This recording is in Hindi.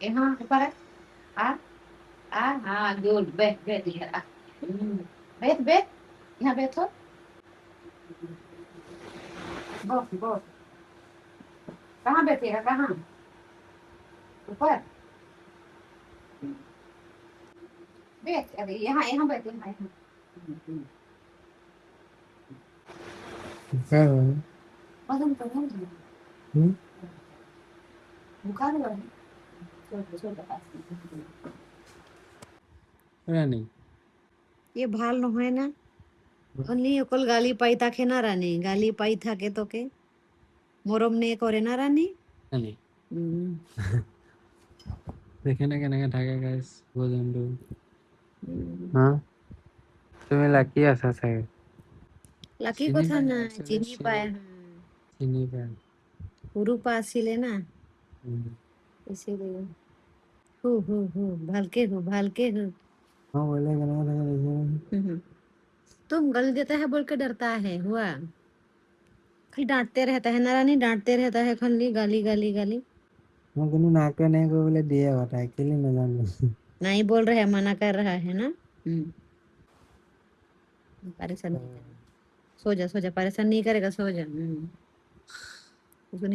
यहाँ ऊपर है। आ हाँ गुड, बैठ बैठ इधर आ। बैठ बैठ, यहाँ बैठो। बस बस, कहाँ बैठेगा, कहाँ? ऊपर बैठ, अरे यहाँ यहाँ बैठ, यहाँ यहाँ। काय भाई? वजन तो नहीं हम्म? बुखार हुआ है। छोड़ छोड़ पास में। रानी ये भाल न है ना, ओन्ली अकल गाली पाई ताके ना रानी, गाली पाई था के तो के मोरम ने करे ना रानी। रानी हम्म, দেখে না কেনেকে থাকে গাইস ভোজনটো हम्म। হা তুমি লাকি আছা চাগে লাকি চিনি কথা পাই না, একচুয়ালি চিনি পায়। চিনি পাই হুরুপা আসিলে না, इसीलिए। Who Bhalke who, Bhalke who. हाँ बोले केनेके থাকে দেখি हम्म। तुम गल देता है बोल के डरता है हुआ, खाली डांटते रहता है ना रानी, डांटते रहता है खाली गाली गाली गाली। मैं কোনো নাকে নাই কৰিবলৈ দিয়ে কথা একচুয়ালি নাজানো नहीं बोल रहा है, मना कर रहा है ना। परेशान नहीं करेगा, सो जा सो जा, परेशान नहीं करेगा, सो जा। उसको नहीं